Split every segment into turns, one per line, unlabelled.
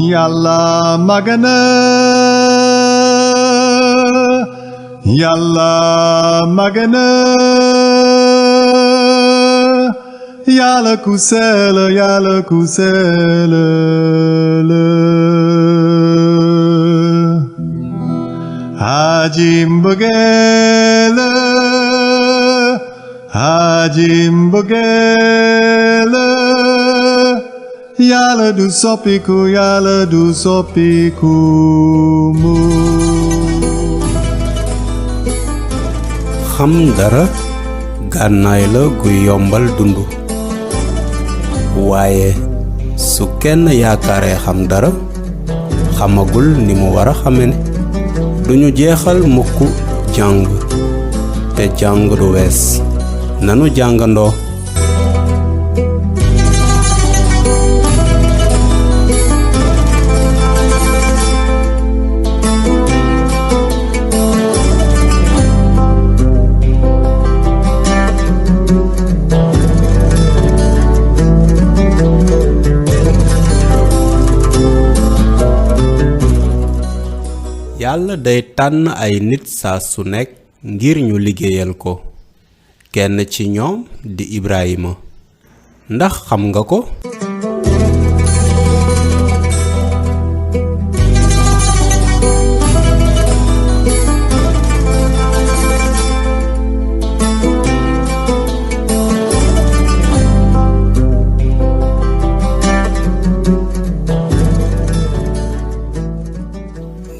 yàlla màgg na yàlla màgg na yàlla ku sell yàlla ku sell aji mbëggeel aji mbëggeel yàlla du soppiku yàlla du soppiku mu
xam dara gànnaay la gu yombal dund waaye su kenn yaakaaree xam dara xamagul ni mu war a xame ne duñu jeexal mukk jàng te jàng du wees nanu jàngandoo yàlla day tànn ay nit saa su nekk ngir ñu liggéeyal ko kenn ci ñoom di Ibrahima ndax xam nga ko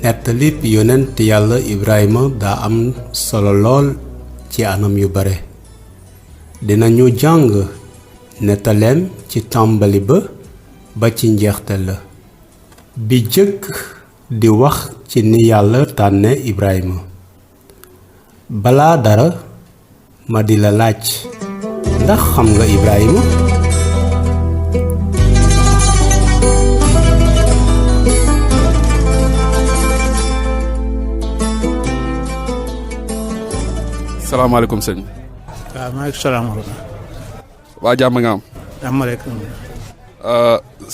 nettalib yonent yàlla Ibrahima daa am solo lool ci anam yu bare dinañu jàng nettaleem ci tàmbali ba ci njeexte la bi jëkk di wax ci ni yàlla tànne Ibrahima balaa dara ma di la laaj ndax xam nga Ibrahima
salaamaaleykum sëñ bi.
waaw maaleykum salaam wa rahmatulah.
waa jàmm nga am.
jàmm rek.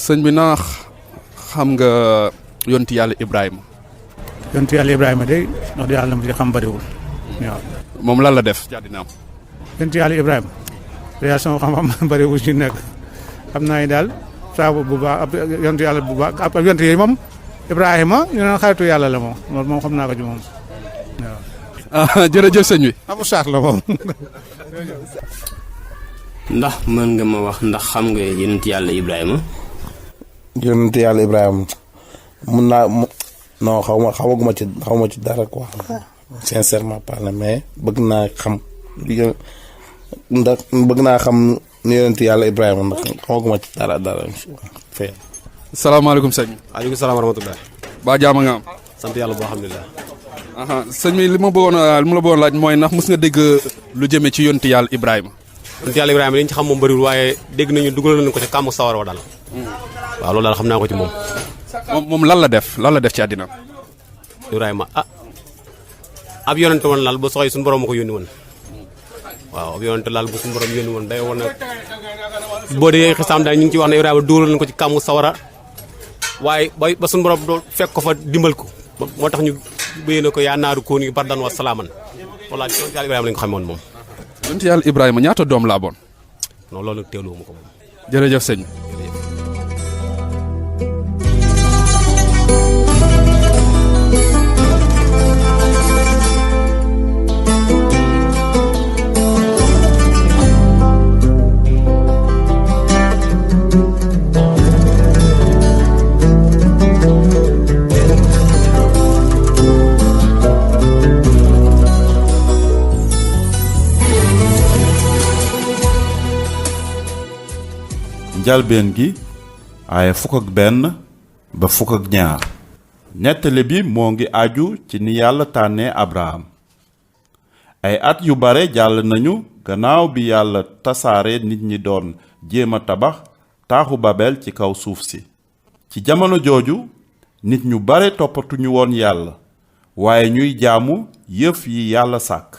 sëñ bi naa xam nga yonti yàlla Ibrahima.
yonti yàlla Ibrahima de wax dëgg yàlla mu ci xam bëriwul. waaw
moom lan la def ci àddinaam.
yonti yàlla Ibrahima. yaa sama xam-xam bëriwul ci nekk xam naa ne daal saabu bu baax ab yonti yàlla bu baax ab yonti yi moom Ibrahima ñu naan xaritu yàlla la moom loolu moom xam naa ko ci moom waaw.
jërëjëf sëñ bi.
abu saat la moom.
ndax mën nga ma wax ndax xam nga yonent yàlla Ibrahima.
yonent yàlla Ibrahima mun naa non xamaguma ci dara quoi. sincèrement parler mais bëgg naa xam ni yonent yàlla Ibrahima ndax xamaguma ci dara fee.
salaamaaleykum sëñ bi.
waaleykum salaam wa rahmatulah.
waa jàmm nga am.
sant yàlla boo alhamdulilah.
sëñ bi li ma la bëggoon laaj mooy ndax mos nga dégg lu jëmee ci yonti yàlla Ibrahima.
yonti yàlla Ibrahima li ñu ci xam moom bëriwul waaye dégg nañu dugal nañu ko ci kàmmu sawar wa daal. waaw loolu daal xam naa ko ci moom.
moom lan la def ci àddina.
Ibrahima ab yonente woon laal ba soxee suñu borom ma ko yónni woon. waaw ab yonente laal bu suñu borom yónni woon day woon boo dee xisaam daal ñu ngi ci wax ne Ibrahima dugal nañu ko ci kàmmu sawara waaye ba suñu borom doo fekk ko fa dimbal ko moo tax ñu béy na ko yaa naaru kooni bardan wa salaaman walla yonent yàlla Ibrahima lañu ko xamee woon moom.
yonent yàlla Ibrahima ñaata doom la aboon.
non loolu nag teewlu ma ko moom.
jërëjëf sëñ.
njalbeen gi aaya fukk ak benn ba fukk ak ñaar nettali bi moo ngi aju ci ni yàlla tànnee Abraham ay at yu bare jàll nañu gannaaw bi yàlla tasaare nit ñi doon jéem a tabax taaxu Babel ci kaw suuf si ci jamono jooju nit ñu bare toppatuñu woon yàlla waaye ñuy jaamu yëf yi yàlla sàkk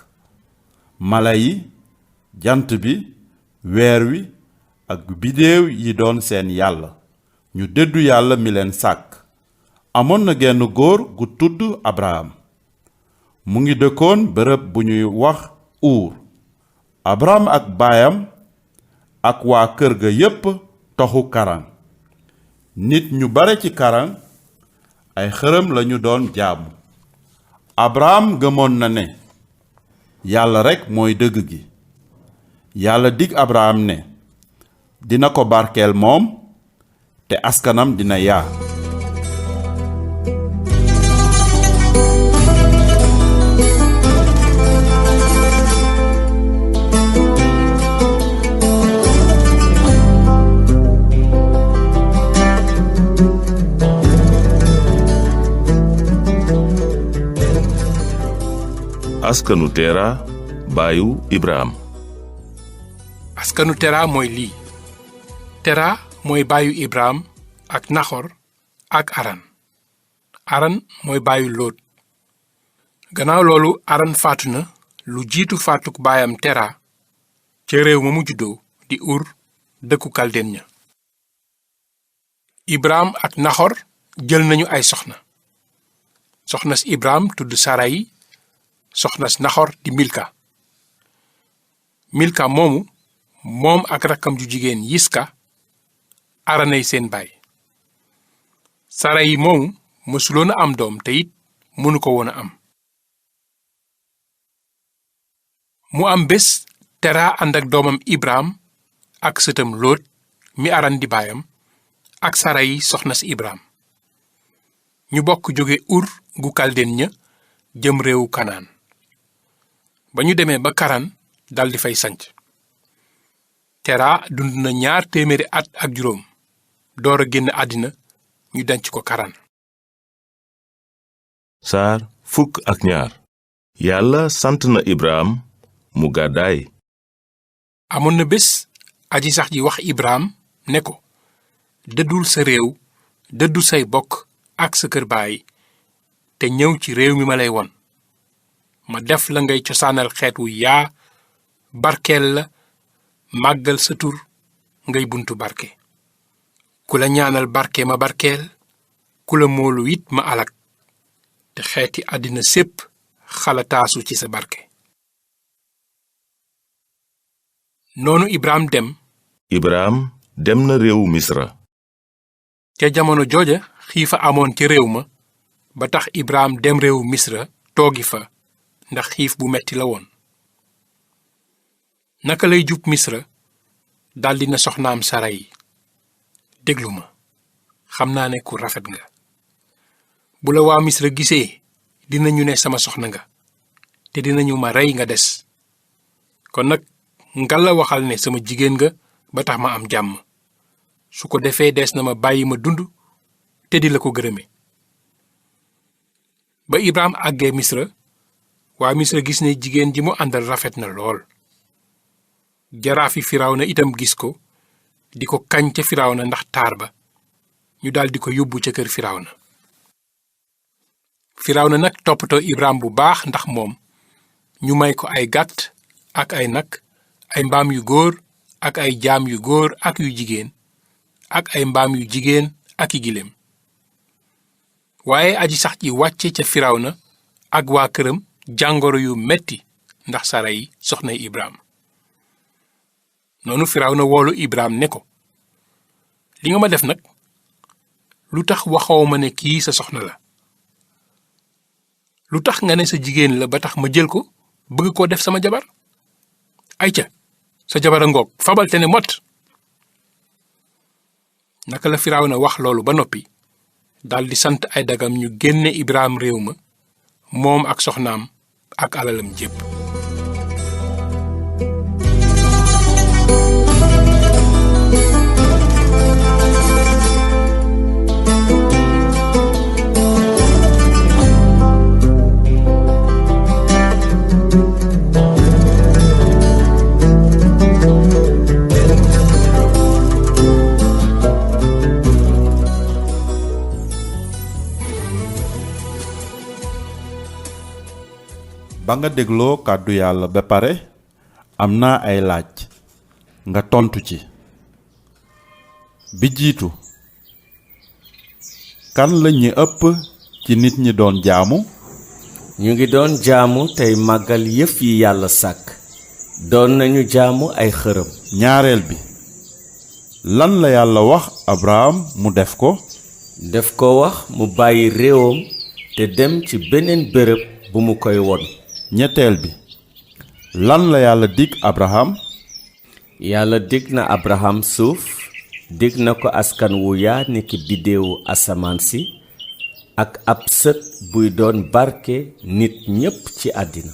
mala yi jant bi weer wi ak bidéew yi doon seen yàlla ñu dëddu yàlla mi leen sàkk. amoon na genn góor gu tudd Abraham mu ngi dëkkoon bërëb bu ñuy wax Uur. Abraham ak baayam ak waa kër ga yépp toxu Karan. nit ñu bare ci Karan ay xërëm lañu doon jaamu. Abraham gëmoon na ne yàlla rekk mooy dëgg gi. yàlla dig Abraham ne dina ko barkeel moom te askanam dina yaa.
askanu Tera baayu Ibrahim.
askanu Tera mooy lii. Tera mooy baayu Ibrahim ak Naxor ak Aran. Aran mooy baayu Lóot. gannaaw loolu Aran faatu na lu jiitu faatuk baayam Tera ca réew ma mu juddoo di Ur dëkku Kaldeen ña. Ibrahim ak Naxor jël nañu ay soxna. soxnas Ibrahim tudd Sarayi, soxnas Naxor di Milka. Milka moomu moom ak rakkam ju jigéen Yiska aranay seen baay. Sarayi moomu mësuloon a am doom te it mënu ko woon a am. mu am bés Tera ànd ak doomam Ibrahim ak sëtam Lóot mi Aran di baayam ak Sarayi soxnas Ibrahim. ñu bokk jóge Ur gu Kaldeen ña jëm réewu Kanaan. ba ñu demee ba Karan daldi fay sanc. Tera dund na 200 at ak juróom door a génn àddina ñu denc ko Karan.
saar fukk ak ñaar. yàlla sant na Ibrahim mu gàddaay.
amoon na bés aji sax ji wax Ibrahim ne ko dëddul sa réew dëddu say bokk ak sa kër baay te ñëw ci réew mi ma lay won. ma def la ngay cosaanal xeet wu yaa barkeel la màggal sa tur ngay buntu barke. ku la ñaanal barke ma barkeel ku la moolu it ma alak te xeeti àddina sépp xalataasu ci sa barke. noonu Ibrahim dem.
Ibrahim dem na réewu Misra.
ca jamono jooja xiifa amoon ca réew ma ba tax Ibrahim dem réewu Misra toogi fa ndax xiif bu metti la woon. naka lay jub Misra daldi na soxnaam Sarayi déglu ma xam naa ne ku rafet nga. bu la waa Misra gisee dinañu ne sama soxna nga te dinañu ma rey nga des. kon nag ngalla waxal ne sama jigéen nga ba tax ma am jàmm. su ko defee des na ma bàyyi ma dund te di la ko gërëme. ba Ibrahim àggee Misra waa Misra gis ne jigéen ji mu àndal rafet na lool. jaraafi Firawna itam gis ko di ko kañ ca Firawna ndax taar ba ñu daldi ko yóbbu ca kër Firawna. Firawna nag toppatoo Ibrahim bu baax ndax moom ñu may ko ay gàtt ak ay nag ay mbaam yu góor ak ay jaam yu góor ak yu jigéen ak ay mbaam yu jigéen ak i giléem. waaye aji sax ji wàcce ca Firawna ak waa këram jàngoro yu metti ndax Sarayi soxnay Ibrahim. noonu Firawna woolu Ibrahim ne ko li nga ma def nag lu tax waxoo ma ne kii sa soxna la. lu tax nga ne sa jigéen la ba tax ma jël ko bëgg koo def sama jabar. ayca sa jabara ngoog fabal te ne mot. naka la Firawna wax loolu ba noppi daldi sant ay dagam ñu génne Ibrahim réew ma moom ak soxnaam ak alalam jépp.
ba nga dégloo kàddu yàlla ba pare am naa ay laaj nga tontu ci. bi jiitu kan la ñi ëpp ci nit ñi doon jaamu?
ñu ngi doon jaamu tey màggal yëf yi yàlla sàkk doon nañu jaamu ay xërëm.
ñaareel bi lan la yàlla wax Abraham mu def ko?
def ko wax mu bàyyi réewam te dem ci beneen bërëb bu mu koy won.
ñetteel bi lan la yàlla dig Abraham?
yàlla dig na Abraham suuf dig na ko askan wu yaa niki biddéewu asamaan si ak ab sët buy doon barke nit ñépp ci àddina.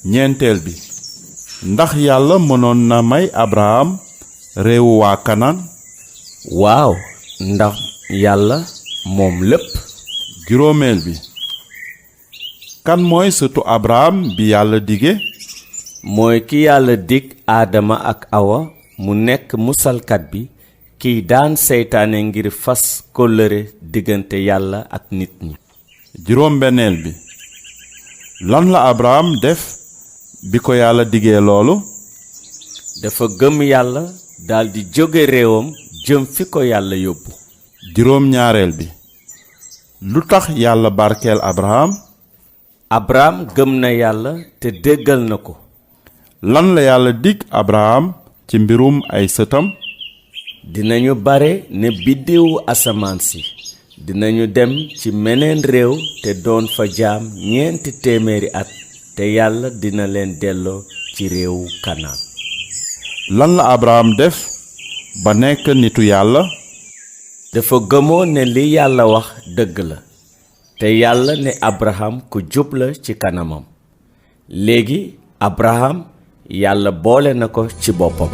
ñeenteel bi ndax yàlla mënoon na may Abraham réewu waa Kanaan?
waaw ndax yàlla moom lépp.
juróomeel bi kan mooy sëtu Abraham bi yàlla dige?
mooy ki yàlla dig aadama ak awa mu nekk musalkat bi kiy daan seytaane ngir fas kóllëre diggante yàlla ak nit ñi.
juróom-benneel bi lan la Abraham def bi ko yàlla digee loolu?
dafa gëm yàlla daldi jóge réewam jëm fi ko yàlla yóbbu.
juróom-ñaareel bi lu tax yàlla barkeel Abraham?
Abraham gëm na yàlla te déggal na ko.
lan la yàlla dig Abraham ci mbirum ay sëtam?
dinañu bare ne biddiwu asamaan si dinañu dem ci meneen réew te doon fa jaam 400 at te yàlla dina leen delloo ci réewu Kanaan.
lan la Abraham def ba nekk nitu yàlla?
dafa gëmoon ne li yàlla wax dëgg la te yàlla ne Abraham ku jub la ci kanamam. léegi Abraham yàlla boole na ko ci boppam.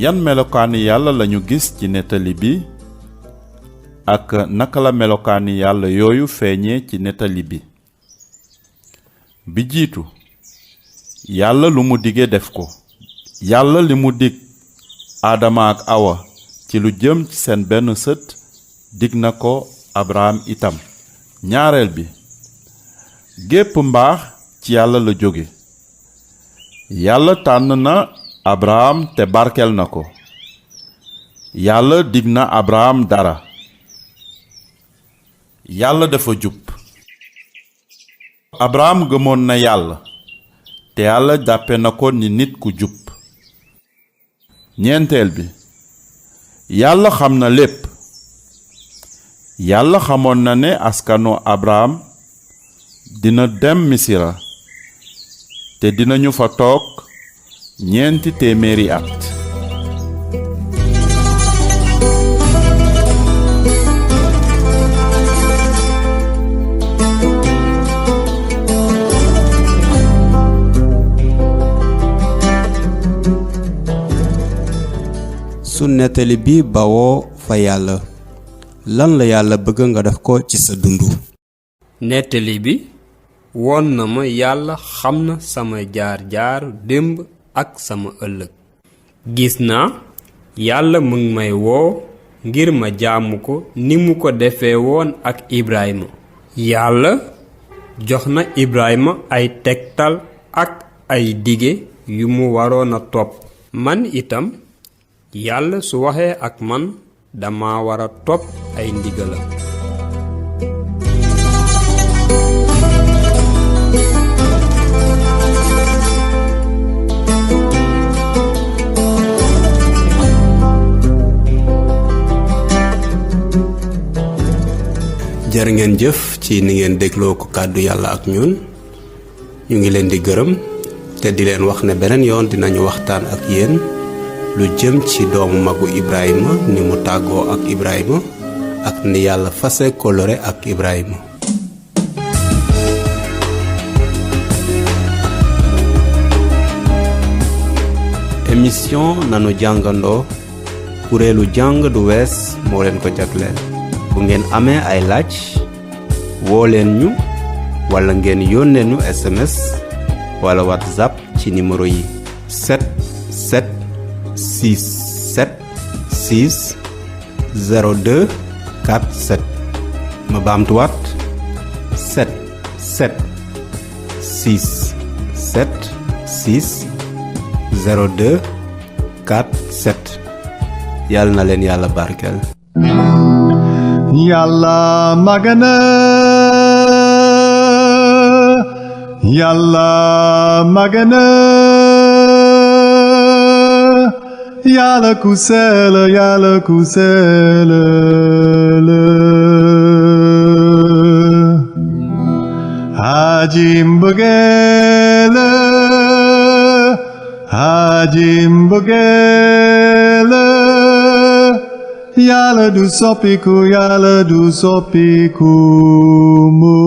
yan melokaani yàlla lañu gis ci nettali bi ak naka la melokaani yàlla yooyu feeñee ci nettali bi? bi jiitu yàlla lu mu dige def ko. yàlla li mu dig aadama ak awa ci lu jëm ci seen benn sët dig na ko Abraham itam. ñaareel bi gépp mbaax ci yàlla la jóge. yàlla tànn na Abraham te barkel na ko. yàlla dig na Abraham dara. yàlla dafa jub. Abraham gëmoon na yàlla te yàlla jàppe na ko ni nit ku jub. ñeenteel bi yàlla xam na lépp. yàlla xamoon na ne askanu Abraham dina dem Misira te dinañu fa toog 400 at.
su nettali bi bawoo fa yàlla lan la yàlla bëgg nga def ko ci sa dundu?
nettali bi woon na ma yàlla xam na sama jaar-jaar démb ak sama ëllëg. gis naa yàlla mu ngi may woo ngir ma jaamu ko ni mu ko defee woon ak Ibrahima. yàlla jox na Ibrahima ay tegtal ak ay dige yu mu waroon a topp. man itam yàlla su waxee ak man dama war a topp ay ndigalam.
jërë ngeen jëf ci ni ngeen dégloo ko kàddu yàlla ak ñun ñu ngi leen di gërëm te di leen wax ne beneen yoon dinañu waxtaan ak yéen lu jëm ci doomu magu Ibrahima ni mu tàggoo ak Ibrahima ak ni yàlla fase kóllëre ak Ibrahima. émission nanu jàngandoo kuréelu jàng du wees moo leen ko jagleel. bu ngeen amee ay laaj woo leen ñu wala ngeen yónnee ñu SMS wala WhatsApp ci numéro yi 77676 02 47 ma baamtuwaat 7 7 6 7 6 02 47 yàlla na leen yàlla barkeel.
Yàlla magana Yàlla magana Yàlla ku sell Yàlla ku sell Aji mbëggeel Aji mbëggeel Yàlla du soppiku Yàlla du soppiku mu